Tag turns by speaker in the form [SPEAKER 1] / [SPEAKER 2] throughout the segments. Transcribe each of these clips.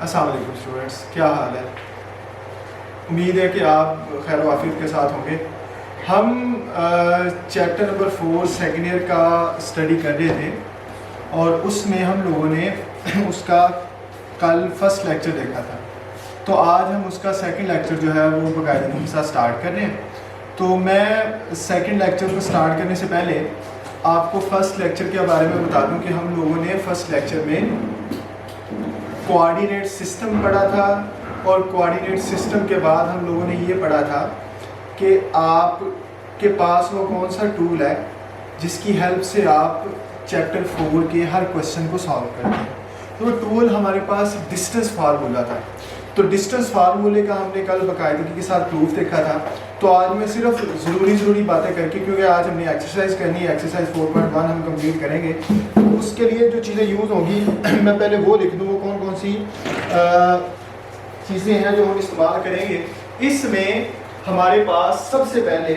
[SPEAKER 1] अस्सलाम वालेकुम स्टूडेंट्स, क्या हाल है। उम्मीद है कि आप खैर वाफियत के साथ होंगे। हम चैप्टर नंबर 4 सेकेंड ईयर का स्टडी कर रहे थे और उसमें हम लोगों ने उसका कल फर्स्ट लेक्चर देखा था। तो आज हम उसका सेकंड लेक्चर जो है वो बाकायदगी के साथ स्टार्ट कर रहे हैं। तो मैं सेकंड लेक्चर को स्टार्ट करने से पहले आपको फर्स्ट लेक्चर के बारे में बता दूं कि हम लोगों ने फर्स्ट लेक्चर में कोऑर्डिनेट सिस्टम पढ़ा था और कोऑर्डिनेट सिस्टम के बाद हम लोगों ने ये पढ़ा था कि आपके पास वो कौन सा टूल है जिसकी हेल्प से आप चैप्टर 4 के हर क्वेश्चन को सॉल्व करते हैं। तो वो टूल हमारे पास डिस्टेंस फार्मूला था। तो डिस्टेंस फार्मूले का हमने कल बाकायदगी के साथ प्रूफ देखा था। तो आज मैं सिर्फ ज़रूरी बातें करके, क्योंकि आज हमने एक्सरसाइज करनी है, एक्सरसाइज 4.1 हम कंप्लीट करेंगे। तो उसके लिए जो चीज़ें यूज़ होंगी मैं पहले वो लिख दूँ, वो कौन कौन सी चीज़ें हैं जो हम इस्तेमाल करेंगे। इसमें हमारे पास सबसे पहले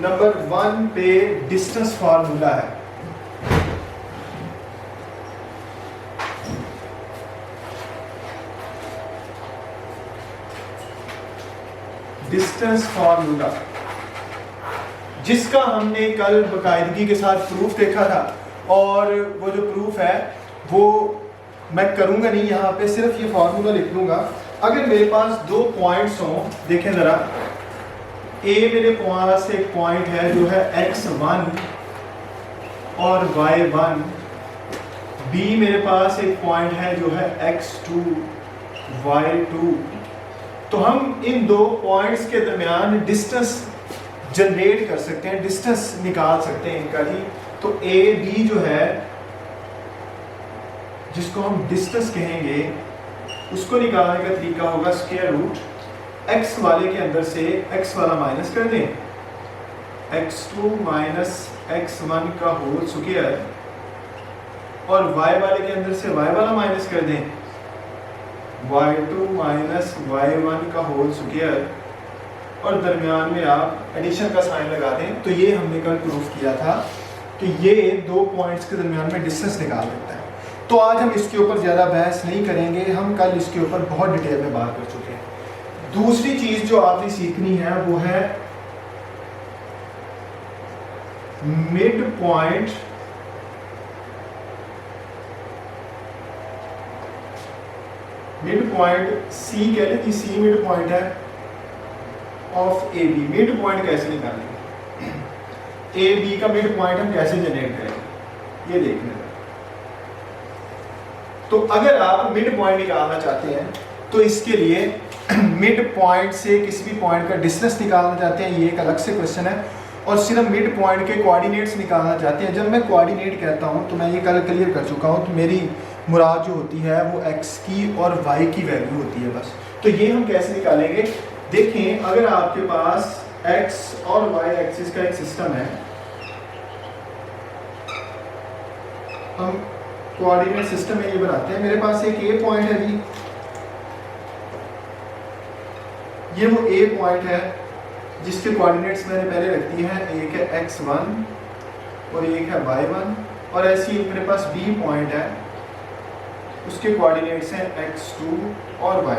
[SPEAKER 1] नंबर 1 पे डिस्टेंस फार्मूला है। डिस्टेंस फार्मूला जिसका हमने कल बाकायदगी के साथ प्रूफ देखा था, और वो जो प्रूफ है वो मैं करूँगा नहीं, यहाँ पे सिर्फ ये फार्मूला लिख लूँगा। अगर मेरे पास दो पॉइंट्स हों, देखें ज़रा, ए मेरे पास एक पॉइंट है जो है x1 और y1, बी मेरे पास एक पॉइंट है जो है x2 y2। तो हम इन दो पॉइंट्स के दरमियान डिस्टेंस जनरेट कर सकते हैं, डिस्टेंस निकाल सकते हैं इनका जी। तो ए बी जो है जिसको हम डिस्टेंस कहेंगे, उसको निकालने का तरीका होगा स्क्वायर रूट x वाले के अंदर से x वाला माइनस कर दें, x2 माइनस x1 का होल स्क्वायर, और y वाले के अंदर से y वाला माइनस कर दें, y2 माइनस y1 का होल स्क्वायर, और दरमियान में आप एडिशन का साइन लगा दें। तो ये हमने कल प्रूफ किया था कि ये दो पॉइंट्स के दरमियान में डिस्टेंस निकाल देता है। तो आज हम इसके ऊपर ज़्यादा बहस नहीं करेंगे, हम कल इसके ऊपर बहुत डिटेल में बात कर चुके हैं। दूसरी चीज़ जो आपने सीखनी है वो है मिड पॉइंट सी कह लें, सी मिड पॉइंट है of A B. Mid point कैसे निकालेंगे, ए बी का मिड पॉइंट हम कैसे जनरेट करेंगे, ये देखने हैं। तो अगर आप मिड पॉइंट निकालना चाहते हैं तो इसके लिए मिड पॉइंट से किसी भी पॉइंट का डिस्टेंस निकालना चाहते हैं, ये एक अलग से क्वेश्चन है। और सिर्फ मिड पॉइंट के कोऑर्डिनेट्स निकालना चाहते हैं। जब मैं कोऑर्डिनेट कहता हूँ तो मैं ये कल क्लियर कर चुका हूँ, तो मेरी मुराद जो होती है वो x की और y की वैल्यू होती है बस। तो ये हम कैसे निकालेंगे, देखें, अगर आपके पास x और y एक्सिस का एक सिस्टम है, हम कोऑर्डिनेट सिस्टम में ये बनाते हैं। मेरे पास एक ए पॉइंट है जी, ये वो ए पॉइंट है जिसके कोऑर्डिनेट्स मैंने पहले रख दिए हैं, एक है x1 और एक है y1, और ऐसी मेरे पास बी पॉइंट है, उसके कोऑर्डिनेट्स हैं x2 और y।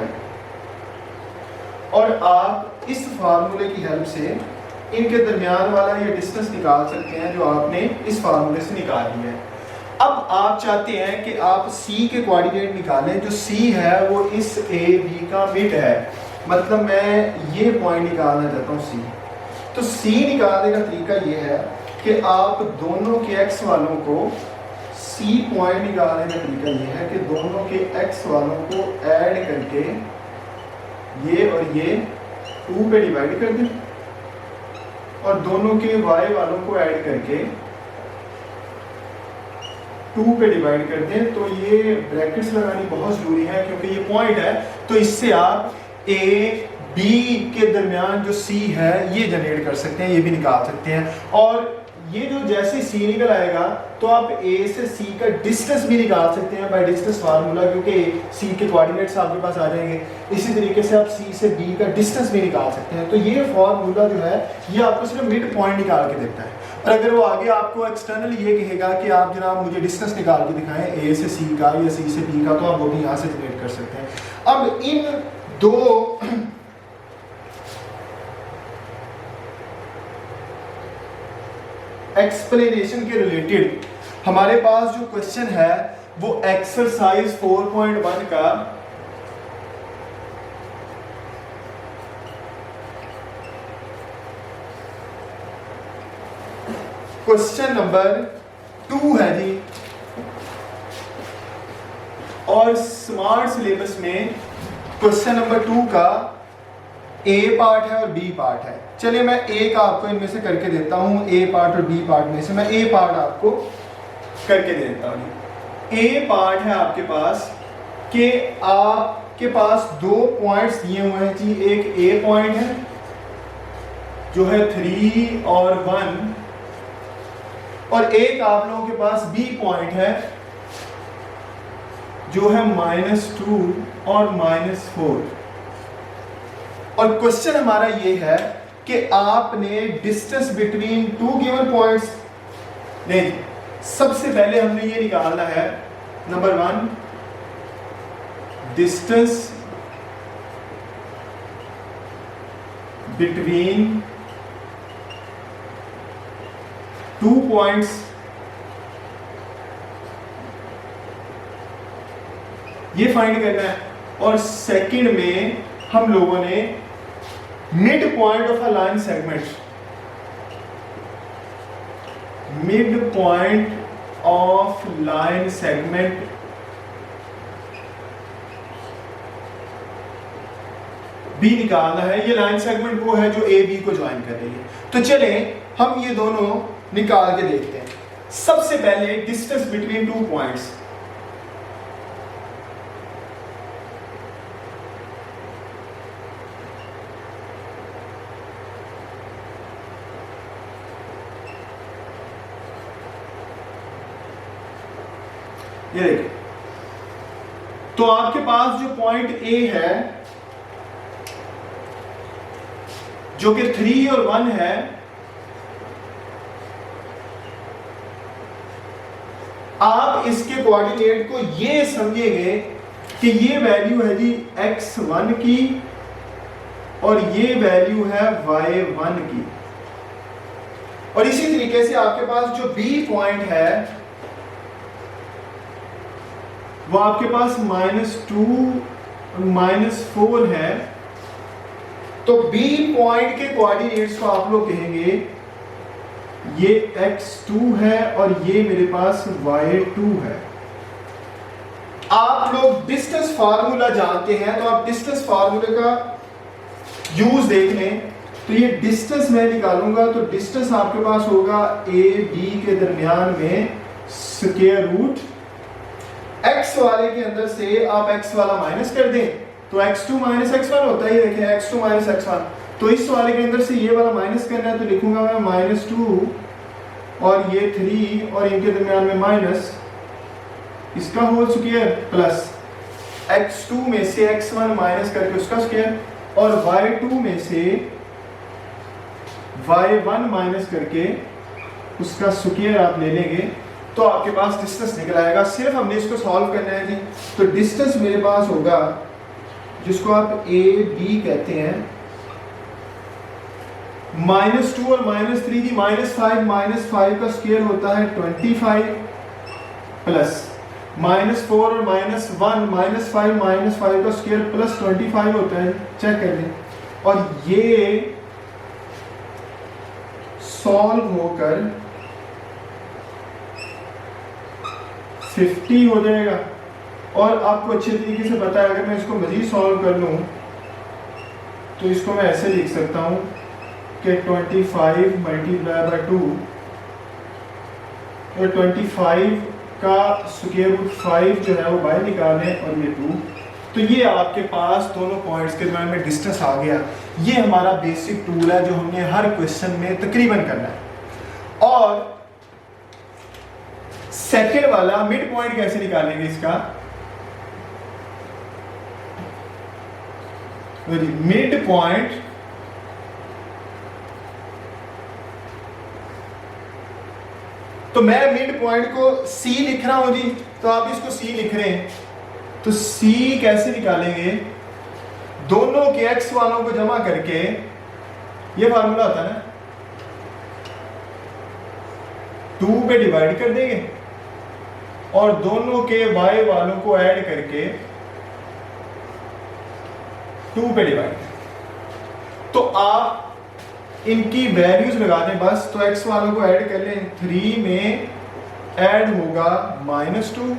[SPEAKER 1] और आप इस फार्मूले की हेल्प से इनके दरमियान वाला ये डिस्टेंस निकाल सकते हैं जो आपने इस फार्मूले से निकाल लिया है। अब आप चाहते हैं कि आप C के कोऑर्डिनेट निकालें, जो C है वो इस ए बी का मिड है, मतलब मैं ये पॉइंट निकालना चाहता हूँ C। तो C निकालने का तरीका ये है कि आप दोनों के x वालों को, C पॉइंट निकालने का तरीका ये है कि दोनों के x वालों को ऐड करके ये और ये 2 पे डिवाइड कर दें, और दोनों के y वालों को ऐड करके 2 पे डिवाइड कर दें। तो ये ब्रैकेट्स लगानी बहुत ज़रूरी है क्योंकि ये पॉइंट है। तो इससे आप ए बी के दरमियान जो सी है ये जनरेट कर सकते हैं, ये भी निकाल सकते हैं। और ये जो जैसे सी निकल आएगा तो आप ए से सी का डिस्टेंस भी निकाल सकते हैं बाय डिस्टेंस फार्मूला, क्योंकि सी के कोऑर्डिनेट्स आपके पास आ जाएंगे। इसी तरीके से आप सी से बी का डिस्टेंस भी निकाल सकते हैं। तो ये फार्मूला जो है ये आपको सिर्फ मिड पॉइंट निकाल के देता है। और अगर वो आगे आपको एक्सटर्नल ये कहेगा कि आप जनाब मुझे डिस्टेंस निकाल के दिखाएं ए से सी का या सी से बी का, तो आप वो भी यहाँ से जनरेट कर सकते हैं। अब इन दो एक्सप्लेनेशन के रिलेटेड हमारे पास जो क्वेश्चन है वो एक्सरसाइज 4.1 का क्वेश्चन नंबर 2 है जी। और स्मार्ट सिलेबस में क्वेश्चन नंबर 2 का ए पार्ट है और बी पार्ट है। चलिए मैं ए का आपको इनमें से करके देता हूं, ए पार्ट और बी पार्ट में से मैं ए पार्ट आपको करके देता हूं। ए पार्ट है आपके पास कि आपके पास 2 पॉइंट्स दिए हुए हैं जी। एक ए पॉइंट है जो है 3 और 1, और एक आप लोगों के पास बी पॉइंट है जो है -2 और -4। और क्वेश्चन हमारा ये है कि आपने डिस्टेंस बिटवीन 2 गिवन पॉइंट्स, नहीं, सबसे पहले हमने ये निकालना है नंबर 1 डिस्टेंस बिटवीन 2 पॉइंट्स, ये फाइंड करना है। और सेकंड में हम लोगों ने mid point of a line segment, mid point of line segment B निकालना है। ये लाइन सेगमेंट वो है जो ए बी को ज्वाइन कर रही है। तो चले हम ये दोनों निकाल के देखते हैं। सबसे पहले डिस्टेंस बिटवीन 2 पॉइंट्स, ये देखिए। तो आपके पास जो पॉइंट ए है जो कि 3 और 1 है, आप इसके कोऑर्डिनेट को ये समझेंगे कि ये वैल्यू है जी x1 की और ये वैल्यू है y1 की। और इसी तरीके से आपके पास जो बी पॉइंट है वो आपके पास -2 -4 है। तो बी पॉइंट के कोऑर्डिनेट्स को आप लोग कहेंगे ये x2 है और ये मेरे पास y2 है। आप लोग डिस्टेंस फार्मूला जानते हैं, तो आप डिस्टेंस फार्मूले का यूज देख लें। तो ये डिस्टेंस मैं निकालूंगा तो डिस्टेंस आपके पास होगा ए बी के दरमियान में स्क्वायर रूट x वाले के अंदर से आप x वाला माइनस कर दें तो x2 माइनस x1 होता है। देखें x2 माइनस x1, तो इस वाले के अंदर से ये वाला माइनस करना है तो लिखूंगा मैं -2 और ये 3 और इनके दरमियान में माइनस, इसका होल स्क्वायर प्लस x2 में से x1 माइनस करके उसका स्क्वायर और y2 में से y1 माइनस करके उसका स्क्वायर आप ले लेंगे तो आपके पास डिस्टेंस निकल आएगा। सिर्फ हमने इसको सॉल्व करना है जी। तो डिस्टेंस मेरे पास होगा जिसको आप ए बी कहते हैं, -2 और -3 दी -5 का स्क्वायर होता है 25 प्लस -4 और -1 -5 का स्क्वायर प्लस 25 होता है। चेक कर लें और ये सॉल्व होकर 50 हो जाएगा। और आपको अच्छे तरीके से पता है अगर मैं इसको मजीद सॉल्व कर लूँ तो इसको मैं ऐसे लिख सकता हूँ कि 25 मल्टीप्लाई बाय 2 और 25 का स्क्वायर रूट 5 जो है वो बाहर निकालें और ये 2। तो ये आपके पास दोनों पॉइंट्स के दरमियान में डिस्टेंस आ गया। ये हमारा बेसिक टूल है जो हमने हर क्वेश्चन में तकरीबन करना है। और सेकेंड वाला मिड पॉइंट कैसे निकालेंगे इसका, मिड पॉइंट तो मैं मिड पॉइंट को C लिख रहा हूं जी, तो आप इसको C लिख रहे हैं, तो C कैसे निकालेंगे, दोनों के x वालों को जमा करके, ये फार्मूला होता है ना, 2 पे डिवाइड कर देंगे और दोनों के y वालों को ऐड करके 2 पे डिवाइड। तो आप इनकी वैल्यूज लगा दें बस, तो x वालों को ऐड कर लें, 3 में ऐड होगा -2,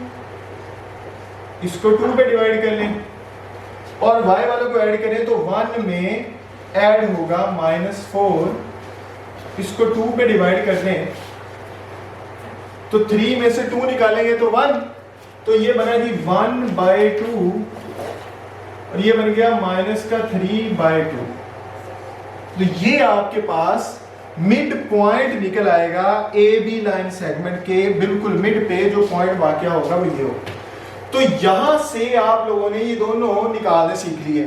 [SPEAKER 1] इसको 2 पे डिवाइड कर लें, और y वालों को ऐड करें तो 1 में ऐड होगा -4, इसको 2 पे डिवाइड कर दें, तो 3 में से 2 निकालेंगे तो 1, तो ये बना जी 1/2 और ये बन गया -3/2। तो ये आपके पास मिड पॉइंट निकल आएगा ए बी लाइन सेगमेंट के बिल्कुल मिड पे, जो पॉइंट वाकया होगा वो ये होगा। तो यहां से आप लोगों ने ये दोनों निकालने सीख लिए।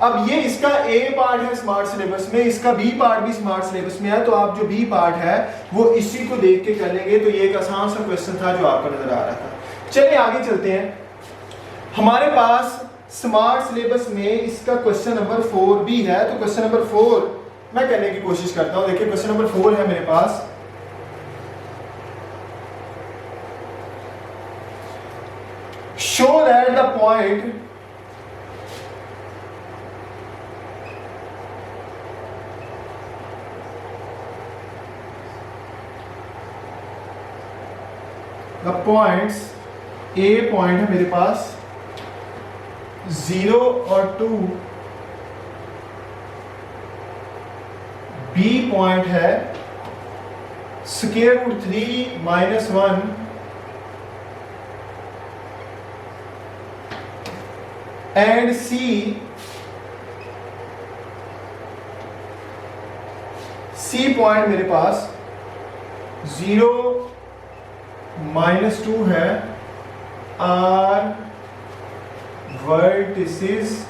[SPEAKER 1] अब ये इसका ए पार्ट है स्मार्ट सिलेबस में, इसका बी पार्ट भी स्मार्ट सिलेबस में है, तो आप जो बी पार्ट है वो इसी को देख के कर लेंगे। तो ये एक आसान सा क्वेश्चन था जो आपको नजर आ रहा था। चलिए आगे चलते हैं। हमारे पास स्मार्ट सिलेबस में इसका क्वेश्चन नंबर 4 भी है, तो क्वेश्चन नंबर 4 मैं करने की कोशिश करता हूं। देखिए क्वेश्चन नंबर 4 है मेरे पास, show that the point points, A point है मेरे पास 0 और 2, बी पॉइंट है √3 - 1 एंड सी पॉइंट मेरे पास 0 -2 है, आर वर्टिसेस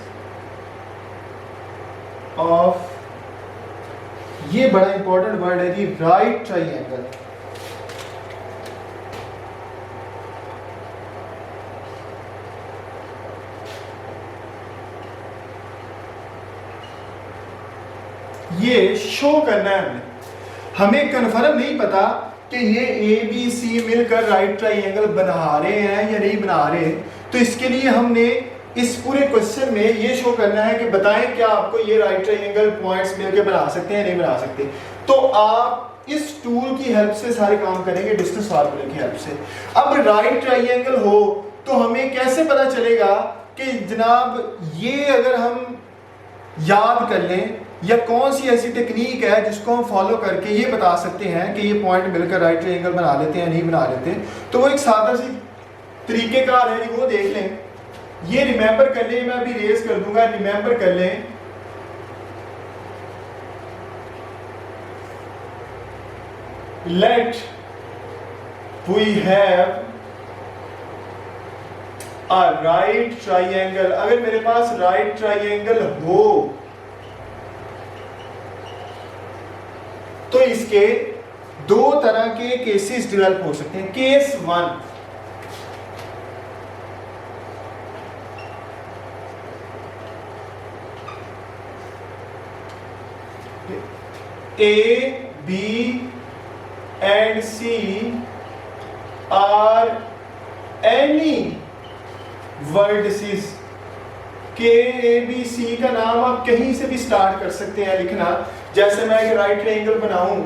[SPEAKER 1] ऑफ, ये बड़ा इंपॉर्टेंट वर्ड है जी, राइट ट्राइएंगल। ये शो करना है हमें कंफर्म नहीं पता कि ये ए बी सी मिलकर राइट ट्राइएंगल बना रहे हैं या नहीं बना रहे, तो इसके लिए हमने इस पूरे क्वेश्चन में ये शो करना है कि बताएं क्या आपको ये राइट ट्राइएंगल पॉइंट्स मिलकर बना सकते हैं नहीं बना सकते। तो आप इस टूल की हेल्प से सारे काम करेंगे, डिस्टेंस फार्मूले की हेल्प से। अब राइट ट्राइएंगल हो तो हमें कैसे पता चलेगा कि जनाब ये अगर हम याद कर लें, या कौन सी ऐसी टेक्निक है जिसको हम फॉलो करके ये बता सकते हैं कि ये पॉइंट मिलकर राइट ट्रायंगल बना लेते हैं नहीं बना लेते। तो वो एक सादा सी तरीकेकार है, वो देख लें, ये रिमेंबर कर लें, मैं अभी रेज कर दूंगा, रिमेंबर कर लें। Let we have a right triangle, अगर मेरे पास राइट ट्रायंगल हो तो इसके दो तरह के केसेस डेवलप हो सकते हैं। Case 1, A, B and C are any vertices। के ए बी सी का नाम आप कहीं से भी स्टार्ट कर सकते हैं लिखना। जैसे मैं एक राइट ट्रायंगल बनाऊं,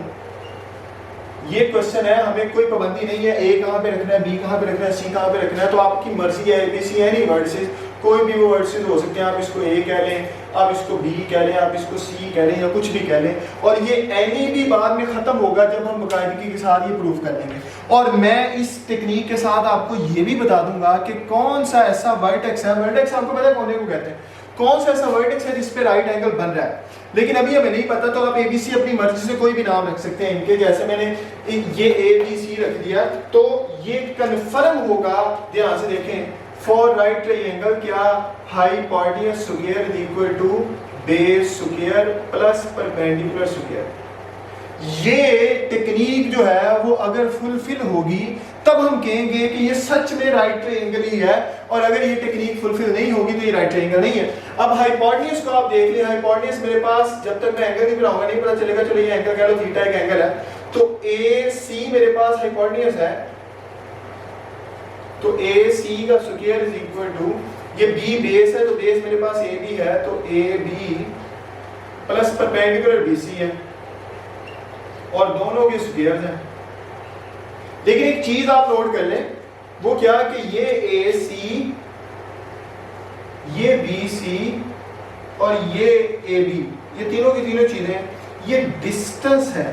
[SPEAKER 1] ये क्वेश्चन है, हमें कोई पाबंदी नहीं है ए कहां पे रखना है, बी कहां पे रखना है, सी कहां पे रखना है, तो आपकी मर्जी है। A B C any vertices, कोई भी वो वर्ड हो सकते हैं, आप इसको ए कह लें, आप इसको बी कह लें, आप इसको सी कह लें या कुछ भी कह लें, और ये एनी भी बाद में ख़त्म होगा जब हम बाकायदगी के साथ ये प्रूफ कर लेंगे। और मैं इस टेक्निक के साथ आपको ये भी बता दूंगा कि कौन सा ऐसा वर्टेक्स है, वर्टेक्स आपको पता है कोने को कहते हैं, कौन सा ऐसा वर्टेक्स है जिस पे राइट एंगल बन रहा है, लेकिन अभी हमें नहीं पता, तो आप ABC अपनी मर्जी से कोई भी नाम रख सकते हैं इनके, जैसे मैंने ये ABC रख दिया, तो ये कन्फर्म होगा, ध्यान से देखें, फॉर राइट ट्रायंगल क्या, hypotenuse square is equal to base square plus perpendicular square. ये टेक्निक जो है वो अगर फुलफिल होगी तब हम कहेंगे कि ये सच में राइट ट्रायंगल ही है, और अगर ये टेक्निक फुलफिल नहीं होगी तो ये राइट ट्रायंगल नहीं है। अब हाइपोटेन्यूज को आप देख लें, हाइपोटेन्यूज मेरे पास जब तक मैं एंगल नहीं बनाऊंगा नहीं पता चलेगा, चलो ये एंगल कह लो थीटा एक एंगल है, तो AC मेरे पास हाइपोटेन्यूज है, तो AC का स्क्वायर इज इक्वल टू, ये B बेस है तो बेस मेरे पास AB है, तो AB प्लस परपेंडिकुलर BC है, और दोनों के स्क्वायर हैं। लेकिन एक चीज आप नोट कर लें, वो क्या कि ये AC, ये BC और ये AB, ये तीनों की तीनों चीजें, ये डिस्टेंस है,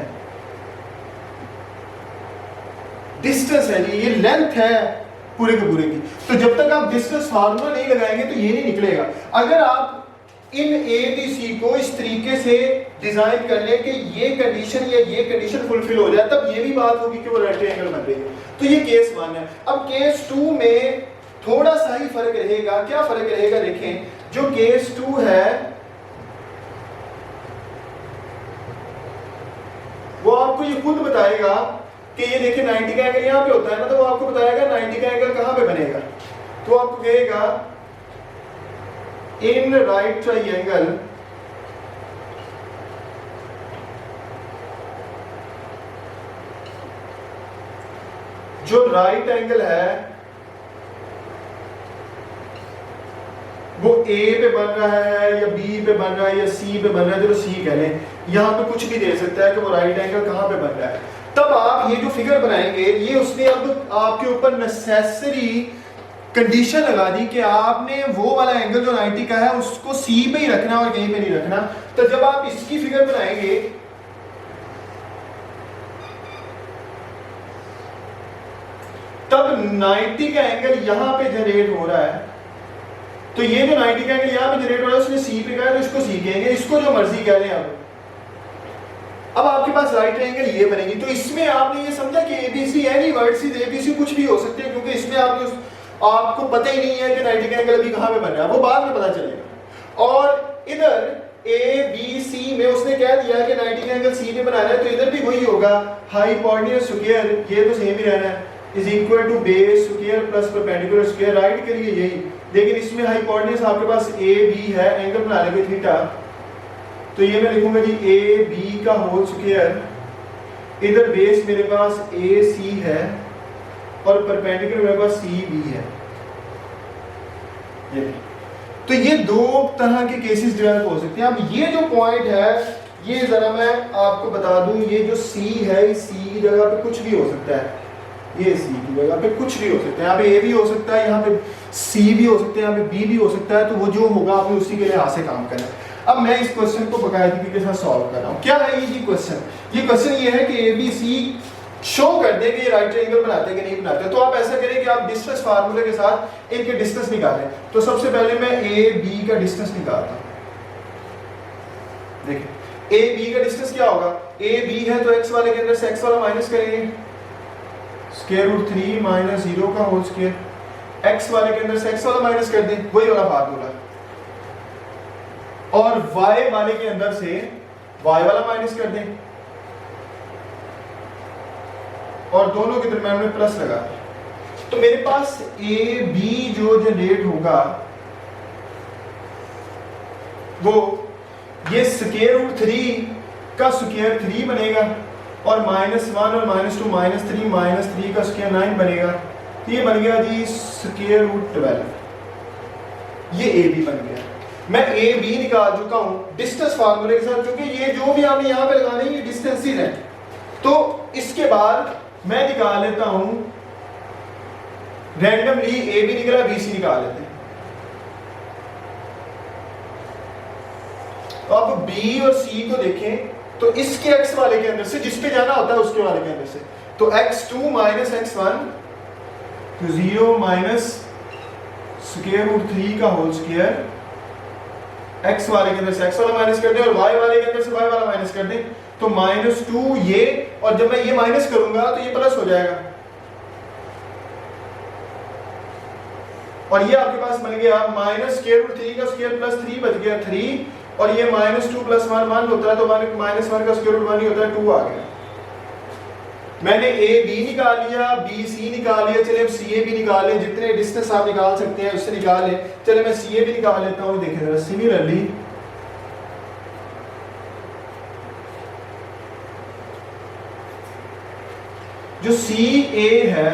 [SPEAKER 1] डिस्टेंस है जी, ये लेंथ है पूरे के पूरे की। तो जब तक आप डिस्टेंस फार्मूला नहीं लगाएंगे तो ये नहीं निकलेगा। अगर आप इन ABC को इस तरीके से डिजाइन कर ले कि ये कंडीशन या ये कंडीशन फुलफिल हो जाए, तब ये भी बात होगी कि वो राइट ट्रायंगल बन रही है। तो ये केस 1 है। अब केस 2 में थोड़ा सा ही फर्क रहेगा। क्या फर्क रहेगा देखें, जो केस 2 है वो आपको ये खुद बताएगा कि ये देखिए 90 का एंगल यहाँ पे होता है ना, तो वो आपको बताएगा 90 का एंगल कहाँ पे बनेगा। तो आपको कहेगा इन राइट ट्रायंगल जो राइट एंगल है वो A पे बन रहा है या B पे बन रहा है या C पे बन रहा है, चलो C कह लें, यहां पे कुछ भी दे सकता है कि वो राइट एंगल कहां पे बन रहा है। तब आप ये जो फिगर बनाएंगे, ये उसने अब आपके ऊपर नेसेसरी कंडीशन लगा दी कि आपने वो वाला एंगल जो 90 का है उसको C पे ही रखना और कहीं पे नहीं रखना। तो जब आप इसकी फिगर बनाएंगे तब 90 का एंगल यहां पे जनरेट हो रहा है, तो ये जो 90 का एंगल यहां पे जनरेट हो रहा है उसने C पे कहा है तो इसको C कहेंगे, इसको जो मर्जी कह लें। अब आपके पास राइट ट्रायंगल ये बनेगी। तो इसमें आपने ये समझा कि ABC एनी वर्टिसेस ABC कुछ भी हो सकते हैं, क्योंकि इसमें आपको पता ही नहीं है कि 90 का एंगल अभी कहां पे बन रहा है, वो बाद में पता चलेगा। और इधर ABC में उसने कह दिया कि 90 का एंगल C पे बनाना है, तो इधर भी वही होगा, हाइपोटेन्यूज स्क्वायर, ये तो सेम ही रहना है, is equal to base square plus perpendicular square. Right के लिए यही, लेकिन इसमें हाइपोटेन्यूज आपके पास AB है, एंगल बना लेंगे थीटा, तो ये मैं लिखूंगा जी AB का होल स्क्वायर, इधर बेस मेरे पास AC है और परपेंडिकुलर मेरे पास CB है। ये तो ये दो तरह के केसेस डेवलप हो सकते हैं। अब ये जो पॉइंट है ये जरा मैं आपको बता दूं, ये जो C है, इस C की जगह पे कुछ भी हो सकता है, ये C की जगह पे कुछ भी हो सकता है, यहाँ पे A भी हो सकता है, यहाँ पे C भी हो सकता है, यहाँ पे B भी हो सकता है। तो वो जो होगा आपने उसी के लिहाज से काम करना है। अब मैं इस क्वेश्चन को बाकायदगी के साथ सॉल्व कर रहा हूँ। क्या है ये क्वेश्चन? ये क्वेश्चन ये है कि ABC शो कर दे कि ये राइट ट्रायंगल बनाते हैं कि नहीं बनाते। तो आप ऐसा करें कि आप डिस्टेंस फार्मूले के साथ इनके डिस्टेंस निकालें। तो सबसे पहले मैं AB का डिस्टेंस निकालता हूँ। देखिए AB का डिस्टेंस क्या होगा, AB है तो x वाले के अंदर से x वाला माइनस करेंगे, स्क्वायर रूट 3 माइनस 0 का होल स्क्वायर, x वाले के अंदर से x वाला माइनस कर दें, वही वाला फार्मूला, और y वाले के अंदर से y वाला माइनस कर दें और दोनों के दरम्यान में प्लस लगा दें। तो मेरे पास AB जो जनरेट होगा वो ये स्क्वायर रूट 3 का स्क्वायर 3 बनेगा और -1 और -2 -3 -3 का स्क्वायर 9 बनेगा। तो ये बन गया जी स्क्वायर रूट 12। ये AB बन गया। मैं AB निकाल चुका हूं डिस्टेंस फार्मूले के साथ, क्योंकि ये जो भी आपने यहां पे लगाने ये डिस्टेंसेस हैं। तो इसके बाद मैं निकाल लेता हूं रैंडमली AB निकला, BC निकाल लेते हैं। तो अब बी और सी को देखें तो इसके x वाले के अंदर से जिस पे जाना होता है उसके वाले के अंदर से, तो x2 माइनस x1 तो 0 माइनस स्क्वायर रूट 3 का होल स्क्वायर, x वाले के अंदर से x वाला माइनस कर दें और y वाले के अंदर से y वाला माइनस कर दें, तो -2 ये, और जब मैं ये माइनस करूंगा तो ये प्लस हो जाएगा, और ये आपके पास बन गया माइनस स्क्वायर रूट 3 का स्क्वायर प्लस 3 बच गया 3, और ये -2 प्लस 1 1 होता है, तो -1 का स्क्वायर रूट 1 ही होता है, 2 आ गया। मैंने ए बी निकाल लिया, बी सी निकाल लिया, चलिए अब सी ए भी निकाल लें, जितने डिस्टेंस आप निकाल सकते हैं उससे निकाल लें। चलिए मैं सी ए भी निकाल लेता हूँ, देखें जरा। सिमिलरली जो सी ए है,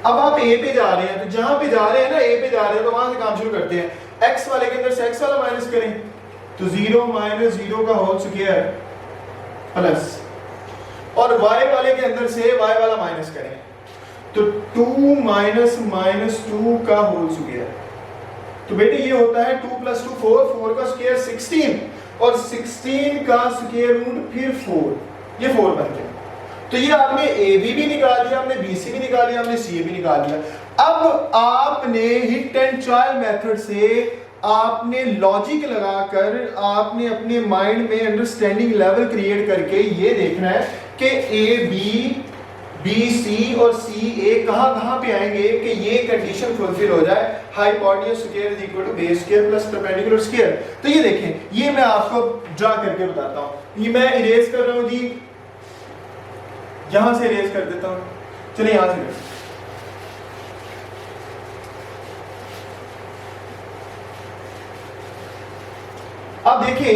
[SPEAKER 1] अब आप ए पे जा रहे हैं, तो जहां पे जा रहे हैं ना, ए पे जा रहे हैं, तो वहां से काम शुरू करते हैं। एक्स वाले के अंदर से एक्स वाला माइनस करें, तो 0 माइनस 0 का होल स्क्वायर प्लस, और y वाले के अंदर से y वाला माइनस करें, तो 2 माइनस -2 का होल स्क्वायर। तो बेटे ये होता है 2 + 2 4, 4 का स्क्वायर 16, और 16 का स्क्वायर रूट फिर 4, ये 4 बन गया। तो ये आपने ए बी भी निकाल लिया, हमने बी सी भी निकाल लिया, हमने सी ए भी निकाल लिया। अब आपने हिट एंड ट्रायल मेथड से आपने लॉजिक लगाकर आपने अपने माइंड में अंडरस्टैंडिंग लेवल क्रिएट करके ये देखना है कि ए बी, बी सी और सी ए कहां पे आएंगे कि ये कंडीशन फुलफिल हो जाए, hypotenuse square is equal to base square plus perpendicular square. तो ये देखें, ये मैं आपको ड्रा करके बताता हूं। ये मैं इरेज कर रहा हूं जी, यहां से इरेज कर देता हूं, चलिए यहां से। अब देखिए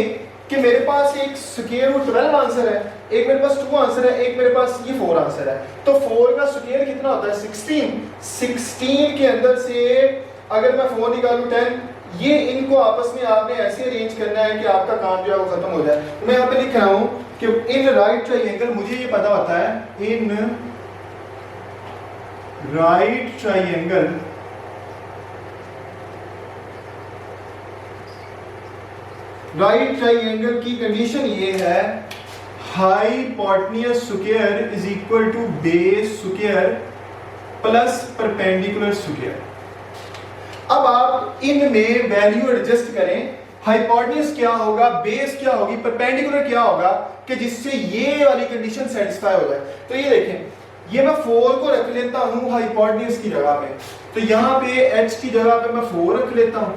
[SPEAKER 1] कि मेरे पास एक स्क्वायर रूट 12 आंसर है, एक मेरे पास 2 आंसर है, एक मेरे पास ये 4 आंसर है। तो 4 का स्क्वायर कितना होता है 16, 16 के अंदर से अगर मैं 4 निकालूं 10, ये इनको आपस में आपने ऐसे अरेंज करना है कि आपका काम जो है वो खत्म हो जाए। मैं यहाँ पे लिख रहा हूं कि इन राइट ट्राइंगल, मुझे ये पता होता है इन राइट ट्राइंगल की कंडीशन ये है, hypotenuse square is equal to base square plus perpendicular square. अब आप इनमें वैल्यू एडजस्ट करें, हाइपोटेन्यूज क्या होगा, बेस क्या होगी, परपेंडिकुलर क्या होगा, कि जिससे ये वाली कंडीशन सेटिस्फाई हो जाए। तो ये देखें, ये मैं 4 को रख लेता हूं हाइपोटेन्यूज की जगह पे, तो यहाँ पे h की जगह पे मैं 4 रख लेता हूं,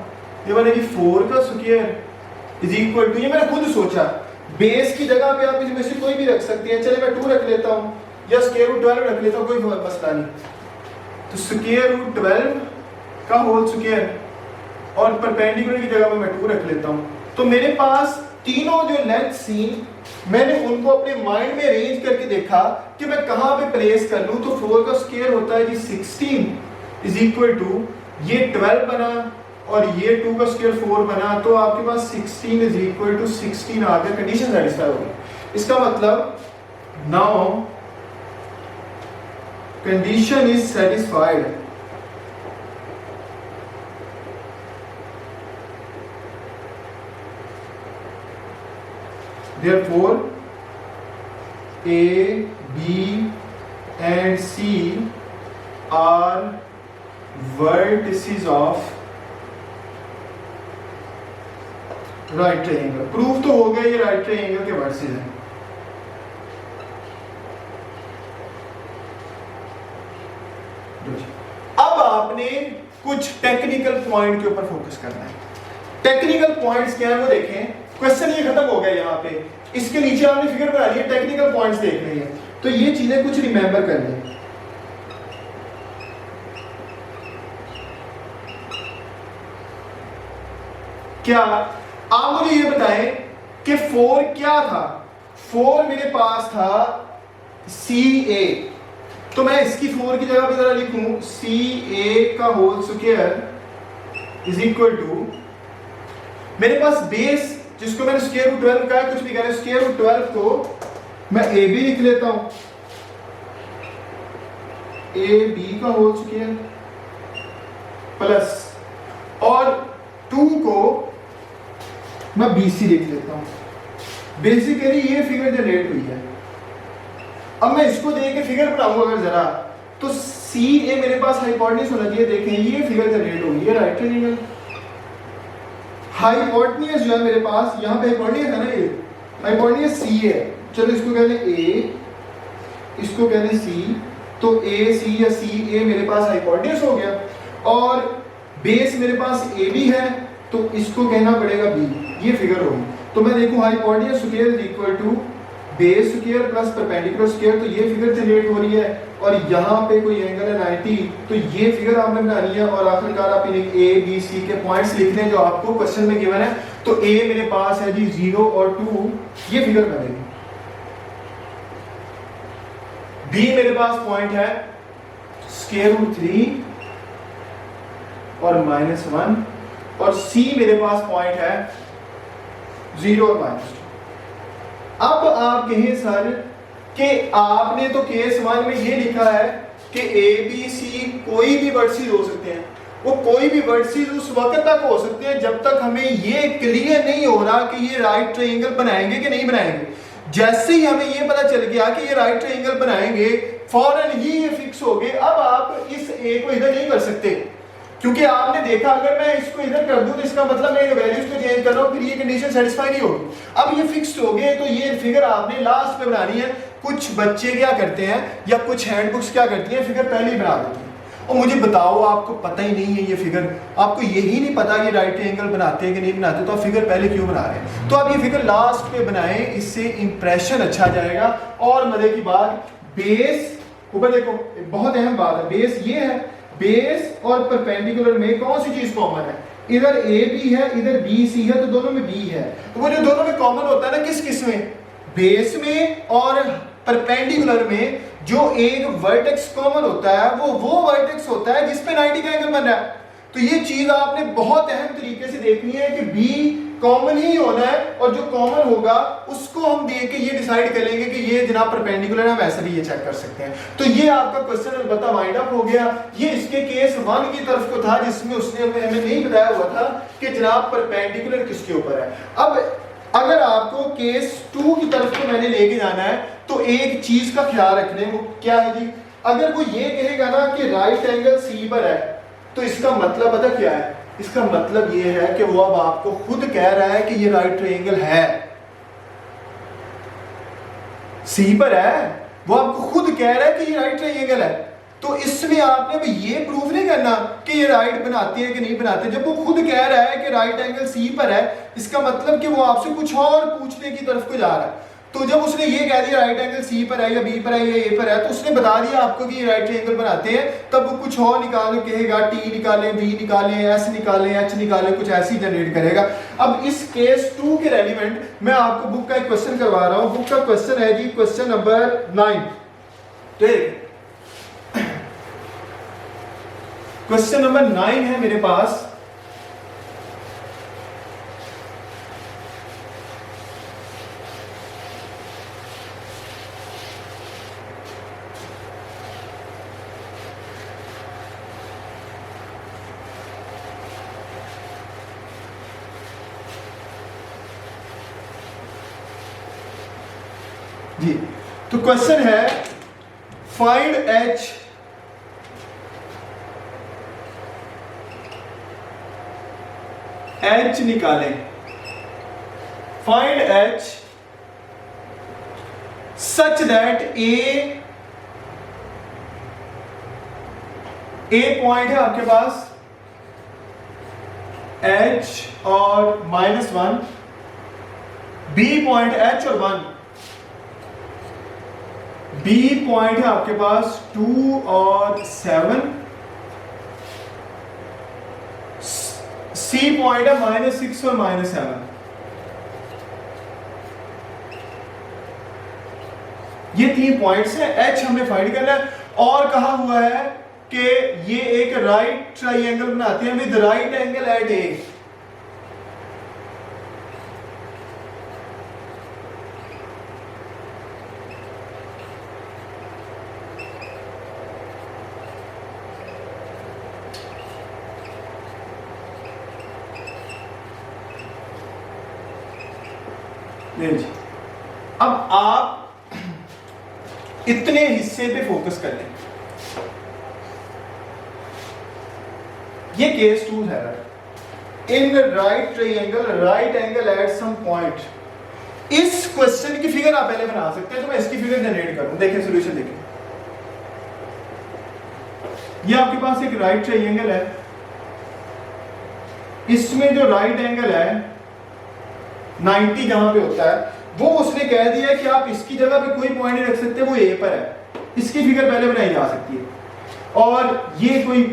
[SPEAKER 1] ये बनेगी 4 का स्क्वायर इज इक्वल टू, ये मैंने खुद सोचा, बेस की जगह पे आप इसमें से कोई भी रख सकते हैं, चलिए मैं 2 रख लेता हूं या स्क्वायर रूट 12 रख लेता हूं, कोई मसला नहीं। तो स्क्वायर रूट 12 का होल स्क्वायर और परपेंडिकुलर की जगह पे मैं 2 रख लेता हूं। तो मेरे पास तीनों जो लेंथ सी, मैंने उनको अपने माइंड में अरेंज करके देखा कि मैं कहां पे प्लेस कर लूं। तो 4 का स्क्वायर होता है जी 16 इज इक्वल टू, ये 12 बना और ये 2 का स्क्वायर 4 बना, तो आपके पास 16 इज इक्वल टू 16 आ गया, कंडीशन सेटिस्फाई हो गई। इसका मतलब now condition is satisfied. Therefore, A, B and C are vertices of right triangle. Proof तो हो गया ये राइट ट्रायंगल के वर्सेस हैं। अब आपने कुछ टेक्निकल पॉइंट के ऊपर फोकस करना है। टेक्निकल पॉइंट्स क्या है वो देखें। क्वेश्चन ये खत्म हो गया यहाँ पे, इसके नीचे आपने फिगर बना ली, टेक्निकल पॉइंट्स देखने हैं, तो ये चीजें कुछ रिमेंबर कर लें। क्या आप मुझे ये बताएं कि 4 क्या था। 4 मेरे पास था CA, तो मैं इसकी 4 की जगह पे जरा लिखूं CA का whole square is equal to, मेरे पास बेस जिसको मैंने स्क्वायर रूट 12 का कुछ भी करें, स्क्वायर रूट 12 को मैं AB लिख लेता हूं, AB का होल स्क्वायर प्लस, और 2 2 को मैं BC लिख लेता हूँ। बेसिकली ये फिगर जनरेट हुई है। अब मैं इसको देख के फिगर बनाऊंगा अगर जरा, तो CA मेरे पास हाइपोटेन्यूज होना चाहिए। देखें ये फिगर जनरेट होगी, ये राइट ट्रायंगल। हाइपोटेन्यूज जो है मेरे पास, यहाँ पे हाइपोटेन्यूज है ना, ये हाइपोटेन्यूज C है। चलो इसको कहते हैं A, इसको कहते हैं C। तो AC या CA मेरे पास हाइपोटेन्यूज हो गया, और बेस मेरे पास AB है, तो इसको कहना पड़ेगा B। ये फिगर होगी। तो मैं देखूं hypotenuse square is equal to base square plus perpendicular square, तो ये फिगर जनरेट हो रही है, और यहाँ पे कोई एंगल है 90, तो ये फिगर आपने बनानी है। और आखिरकार आप इन्हें A B C के पॉइंट्स लिखने जो आपको क्वेश्चन में गिवन है। तो A मेरे पास है जी 0 और 2, ये फिगर बनेगी। B मेरे पास पॉइंट है √3 और -1, और C मेरे पास पॉइंट है 0 और -2। अब आप कहें सर कि आपने तो केस 1 में ये लिखा है कि ABC कोई भी वर्टिसेस हो सकते हैं। वो कोई भी वर्टिसेस उस वक्त तक हो सकते हैं जब तक हमें ये क्लियर नहीं हो रहा कि ये राइट ट्रायंगल बनाएंगे कि नहीं बनाएंगे। जैसे ही हमें ये पता चल गया कि ये राइट ट्रायंगल बनाएंगे, फौरन ही ये फिक्स हो गए। अब आप इस A को इधर नहीं कर सकते, क्योंकि आपने देखा अगर मैं इसको इधर कर दूं तो इसका मतलब मैं वैल्यूज को चेंज कर रहा हूं, फिर ये कंडीशन सेटिस्फाई नहीं होगी। अब ये फिक्स हो गए, तो ये फिगर आपने लास्ट में बनानी है। कुछ बच्चे क्या करते हैं या कुछ हैंडबुक्स क्या करती हैं, फिगर पहले ही बना देती हैं। और मुझे बताओ, आपको पता ही नहीं है ये फिगर, आपको यही नहीं पता ये राइट ट्रायंगल बनाते हैं कि नहीं बनाते, तो आप फिगर पहले क्यों बना रहे हैं? तो आप ये फिगर लास्ट पे बनाएं, इससे इंप्रेशन अच्छा जाएगा। और मजे की बात, बेस ऊपर देखो, बहुत अहम बात है, बेस ये है। बेस और परपेंडिकुलर में कौन सी चीज कॉमन है? इधर AB है, इधर BC है, तो दोनों में B है। तो वो जो दोनों में कॉमन होता है ना, किस किस में? बेस में और परपेंडिकुलर में जो एक वर्टेक्स कॉमन होता है, वो वर्टेक्स होता है जिसपे 90 का एंगल बन रहा है। तो ये चीज आपने बहुत अहम तरीके से देखनी है कि B कॉमन ही होना है, और जो कॉमन होगा उसको हम देख के ये डिसाइड करेंगे कि ये जनाब परपेंडिकुलर है। हम ऐसे भी ये चेक कर सकते हैं। तो ये आपका क्वेश्चन अलबत्ता वाइंड अप हो गया। ये इसके केस 1 की तरफ को था, जिसमें उसने हमें नहीं बताया हुआ था कि जनाब परपेंडिकुलर किसके ऊपर है। अब अगर आपको केस 2 की तरफ को मैंने लेके जाना है, तो एक चीज का ख्याल रखने, वो क्या है जी? अगर वो ये कहेगा ना कि राइट एंगल C पर है, तो इसका मतलब पता क्या है? इसका मतलब ये है कि वो अब आपको खुद कह रहा है कि ये राइट ट्रायंगल है, C पर है, वो आपको खुद कह रहा है कि ये राइट ट्रायंगल है। तो इसमें आपने भी ये प्रूफ नहीं करना कि ये राइट बनाती है कि नहीं बनाते। जब वो खुद कह रहा है कि राइट एंगल C पर है, इसका मतलब कि वो आपसे कुछ और पूछने की तरफ को जा रहा है। तो जब उसने ये कह दिया राइट एंगल C पर है या B पर है या A पर है, तो उसने बता दिया आपको कि ये राइट ट्रायंगल बनाते हैं। तब वो कुछ और निकाल कहेगा, T निकालें, B निकालें, S निकालें, H निकालें, कुछ ऐसी जनरेट करेगा। अब इस केस 2 के रेलिवेंट मैं आपको बुक का एक क्वेश्चन करवा रहा हूं। बुक का क्वेश्चन है जी क्वेश्चन नंबर 9। तो क्वेश्चन नंबर 9 है मेरे पास। जी, तो क्वेश्चन है फाइंड H निकालें। Find H such that A point है आपके पास H और -1, B पॉइंट H और 1, B पॉइंट है आपके पास 2 और 7, C पॉइंट है -6 और -7। ये 3 पॉइंट्स हैं। H हमने फाइंड करना है, और कहा हुआ है कि ये एक राइट ट्रायंगल बनाते हैं with right angle at A। ले जी, अब आप इतने हिस्से पे फोकस कर लें। ये केस 2 है। In right triangle right angle at some point. इस क्वेश्चन की फिगर आप पहले बना सकते हैं, तो मैं इसकी फिगर जनरेट करूं। देखें सॉल्यूशन देखें, ये आपके पास एक राइट ट्रायंगल है, इसमें जो राइट एंगल है 90 जहां पे होता है, वो उसने कह दिया कि आप इसकी जगह पे कोई पॉइंट नहीं रख सकते, वो ए पर है। इसकी फिगर पहले बनाई जा सकती है, और ये कोई